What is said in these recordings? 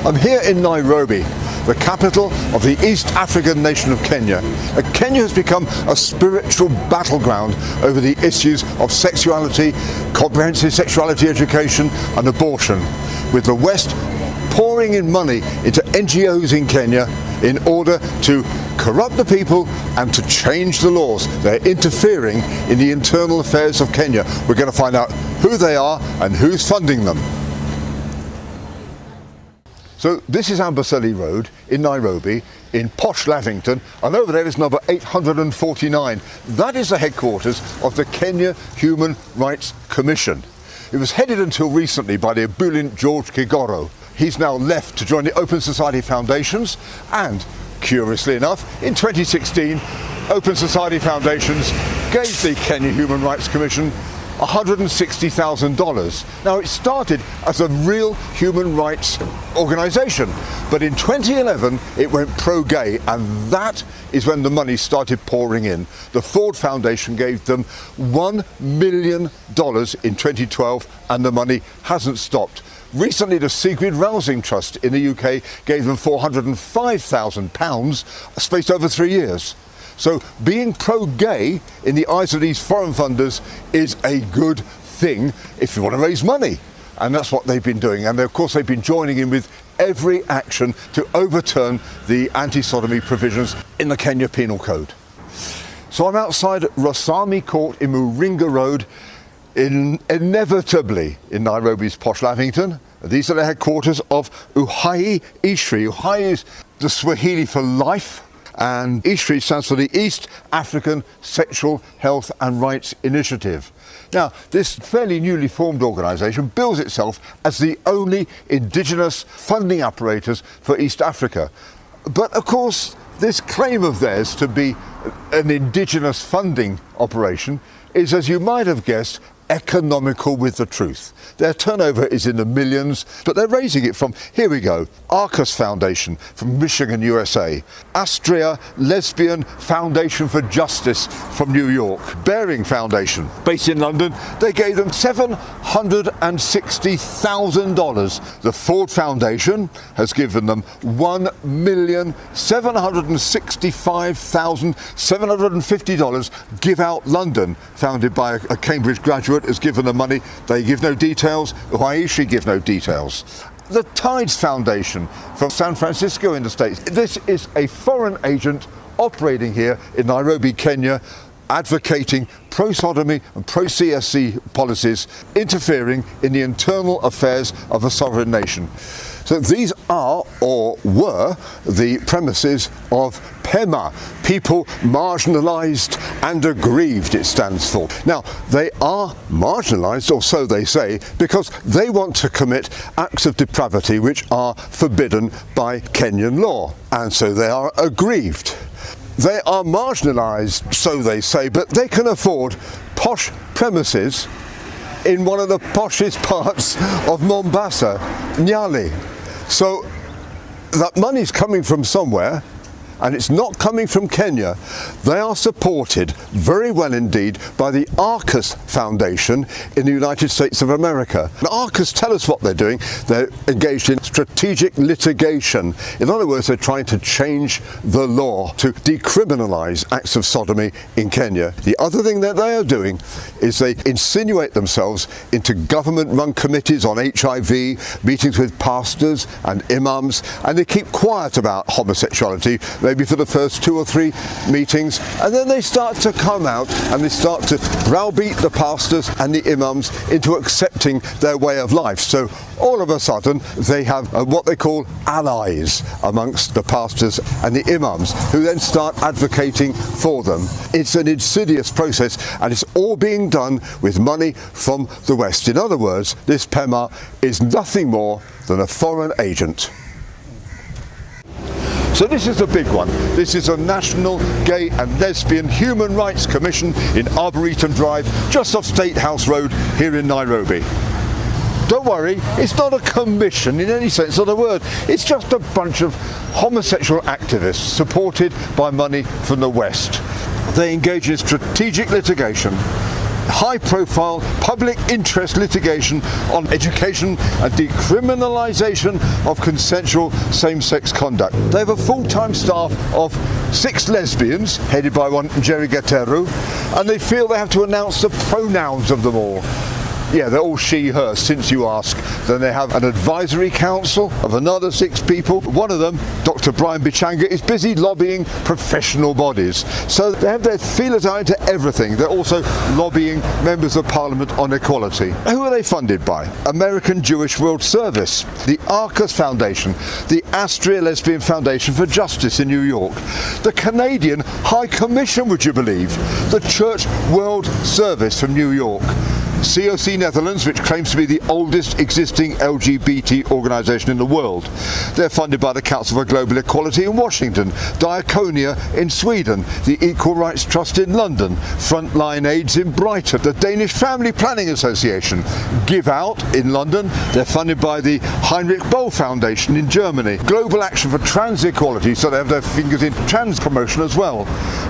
I'm here in Nairobi, the capital of the East African nation of Kenya. Kenya has become a spiritual battleground over the issues of sexuality, comprehensive sexuality education and abortion, with the West pouring in money into NGOs in Kenya in order to corrupt the people and to change the laws. They're interfering in the internal affairs of Kenya. We're going to find out who they are and who's funding them. So this is Amboseli Road in Nairobi, in posh Lavington, and over there is number 849. That is the headquarters of the Kenya Human Rights Commission. It was headed until recently by the ebullient George Kigoro. He's now left to join the Open Society Foundations, and curiously enough, in 2016, Open Society Foundations gave the Kenya Human Rights Commission $160,000. Now, it started as a real human rights organisation, but in 2011 it went pro-gay, and that is when the money started pouring in. The Ford Foundation gave them $1 million in 2012, and the money hasn't stopped. Recently, the Sigrid Rousing Trust in the UK gave them £405,000, spaced over 3 years. So being pro-gay in the eyes of these foreign funders is a good thing if you want to raise money. And that's what they've been doing. And of course they've been joining in with every action to overturn the anti-sodomy provisions in the Kenya Penal Code. So I'm outside Rosami Court in Moringa Road, inevitably in Nairobi's posh Lavington. These are the headquarters of Uhai Ishri. Uhai is the Swahili for life, and ISHRI stands for the East African Sexual Health and Rights Initiative. Now, this fairly newly formed organisation bills itself as the only indigenous funding apparatus for East Africa. But of course, this claim of theirs to be an indigenous funding operation is, as you might have guessed, economical with the truth. Their turnover is in the millions, but they're raising it from, here we go, Arcus Foundation from Michigan, USA, Astrea Lesbian Foundation for Justice from New York, Bearing Foundation, based in London. They gave them $760,000. The Ford Foundation has given them $1,765,750. Give Out London, founded by a Cambridge graduate, has given them money. They give no details. Uhai give no details. The Tides Foundation from San Francisco in the States. This is a foreign agent operating here in Nairobi, Kenya, advocating pro-sodomy and pro-CSC policies, interfering in the internal affairs of a sovereign nation. So these are, or were, the premises of PEMA, People Marginalised and Aggrieved, it stands for. Now, they are marginalised, or so they say, because they want to commit acts of depravity which are forbidden by Kenyan law, and so they are aggrieved. They are marginalised, so they say, but they can afford posh premises in one of the poshest parts of Mombasa, Nyali. So that money's coming from somewhere, and it's not coming from Kenya. They are supported very well indeed by the Arcus Foundation in the United States of America. And Arcus tell us what they're doing. They're engaged in strategic litigation. In other words, they're trying to change the law to decriminalise acts of sodomy in Kenya. The other thing that they are doing is they insinuate themselves into government-run committees on HIV, meetings with pastors and imams, and they keep quiet about homosexuality, maybe for the first 2 or 3 meetings, and then they start to come out and they start to browbeat the pastors and the imams into accepting their way of life. So all of a sudden they have what they call allies amongst the pastors and the imams, who then start advocating for them. It's an insidious process, and it's all being done with money from the West. In other words, this PEMA is nothing more than a foreign agent. So this is the big one. This is a National Gay and Lesbian Human Rights Commission in Arboretum Drive, just off State House Road here in Nairobi. Don't worry, it's not a commission in any sense of the word. It's just a bunch of homosexual activists supported by money from the West. They engage in strategic litigation high-profile public interest litigation on education and decriminalisation of consensual same-sex conduct. They have a full-time staff of 6 lesbians, headed by one Jerry Gateru, and they feel they have to announce the pronouns of them all. Yeah, they're all she, her, since you ask. Then they have an advisory council of another 6 people. One of them, Dr. Brian Bichanga, is busy lobbying professional bodies. So they have their feelers out into everything. They're also lobbying members of Parliament on equality. Who are they funded by? American Jewish World Service, the Arcus Foundation, the Astria Lesbian Foundation for Justice in New York, the Canadian High Commission, would you believe, the Church World Service from New York, COC Netherlands, which claims to be the oldest existing LGBT organisation in the world. They're funded by the Council for Global Equality in Washington, Diaconia in Sweden, the Equal Rights Trust in London, Frontline AIDS in Brighton, the Danish Family Planning Association, Give Out in London. They're funded by the Heinrich Boll Foundation in Germany, Global Action for Trans Equality, so they have their fingers in trans promotion as well,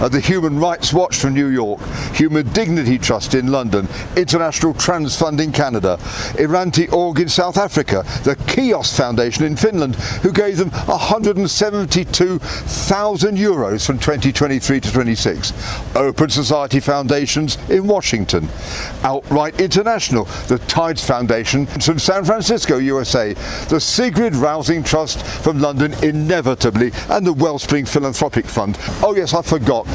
the Human Rights Watch from New York, Human Dignity Trust in London, International Trans Fund in Canada, Iranti.org in South Africa, the Kios Foundation in Finland, who gave them €172,000 from 2023 to 26, Open Society Foundations in Washington, Outright International, the Tides Foundation from San Francisco, USA, the Sigrid Rousing Trust from London, inevitably, and the Wellspring Philanthropic Fund. Oh yes, I forgot,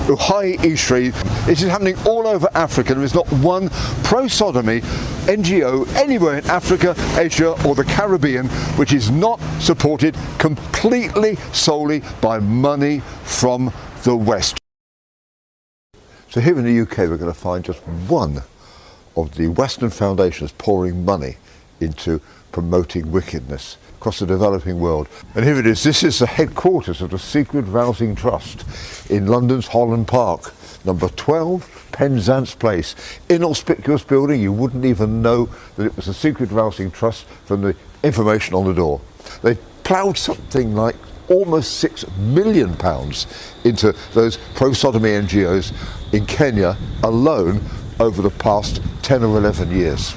Uhai Ishri. It is happening all over Africa. There is not one pro-sodomy NGO anywhere in Africa, Asia or the Caribbean which is not supported completely solely by money from the West. So here in the UK we're going to find just one of the Western foundations pouring money into promoting wickedness across the developing world. And here it is. This is the headquarters of the Sigrid Rousing Trust in London's Holland Park, number 12 Penzance Place. Inauspicious building, you wouldn't even know that it was the Sigrid Rousing Trust from the information on the door. They ploughed something like almost £6 million into those pro-sodomy NGOs in Kenya alone over the past 10 or 11 years.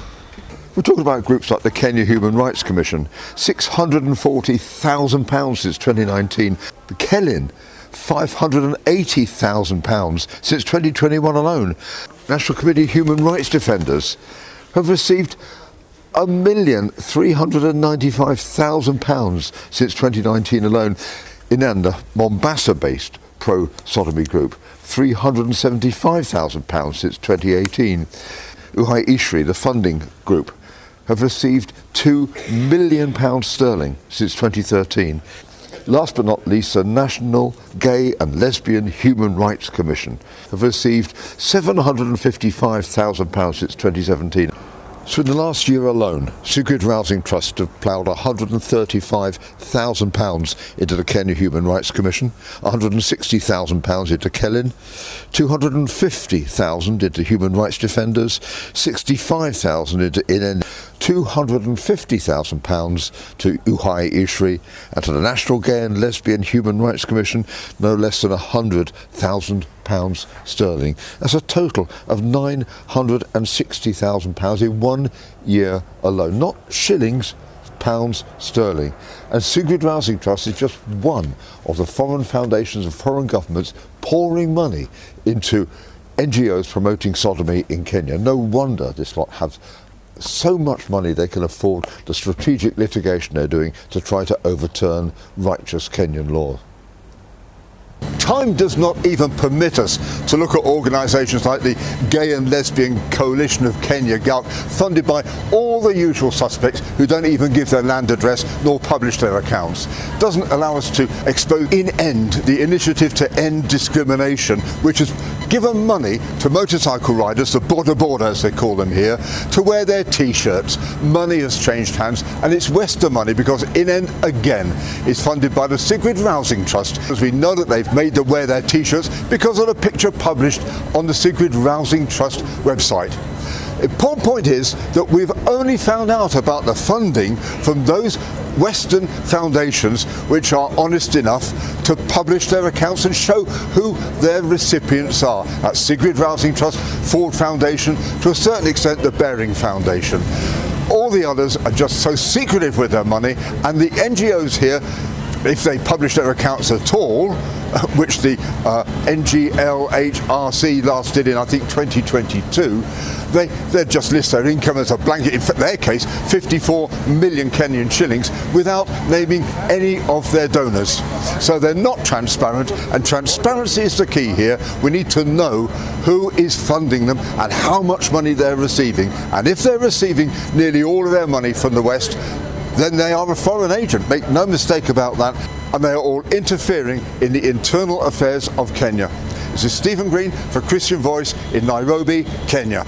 We're talking about groups like the Kenya Human Rights Commission, £640,000 since 2019. The Kelin, £580,000 since 2021 alone. National Committee Human Rights Defenders have received £1,395,000 since 2019 alone. Inanda, Mombasa-based pro-sodomy group, £375,000 since 2018. Uhai Ishri, the funding group, have received £2 million sterling since 2013. Last but not least, the National Gay and Lesbian Human Rights Commission have received £755,000 since 2017. So in the last year alone, Sigrid Rousing Trust have ploughed £135,000 into the Kenya Human Rights Commission, £160,000 into Kelin, £250,000 into Human Rights Defenders, £65,000 into INN, £250,000 to Uhai Ishri, and to the National Gay and Lesbian Human Rights Commission, no less than £100,000 sterling. That's a total of £960,000 in 1 year alone. Not shillings, pounds sterling. And Sigrid Rousing Trust is just one of the foreign foundations of foreign governments pouring money into NGOs promoting sodomy in Kenya. No wonder this lot have so much money they can afford the strategic litigation they're doing to try to overturn righteous Kenyan law. Time does not even permit us to look at organisations like the Gay and Lesbian Coalition of Kenya, GALC, funded by all the usual suspects who don't even give their land address nor publish their accounts. Doesn't allow us to expose INEND, the Initiative to End Discrimination, which has given money to motorcycle riders, the border as they call them here, to wear their t-shirts. Money has changed hands, and it's Western money because INEND again is funded by the Sigrid Rousing Trust, as we know that they've made them wear their t-shirts because of a picture published on the Sigrid Rousing Trust website. Important point is that we've only found out about the funding from those Western foundations which are honest enough to publish their accounts and show who their recipients are. That's Sigrid Rousing Trust, Ford Foundation, to a certain extent the Baring Foundation. All the others are just so secretive with their money, and the NGOs here, if they publish their accounts at all, which the NGLHRC last did in I think 2022, they just list their income as a blanket, in their case 54 million Kenyan shillings, without naming any of their donors. So they're not transparent, and transparency is the key here. We need to know who is funding them and how much money they're receiving, and if they're receiving nearly all of their money from the West, then they are a foreign agent. Make no mistake about that, and they are all interfering in the internal affairs of Kenya. This is Stephen Green for Christian Voice in Nairobi, Kenya.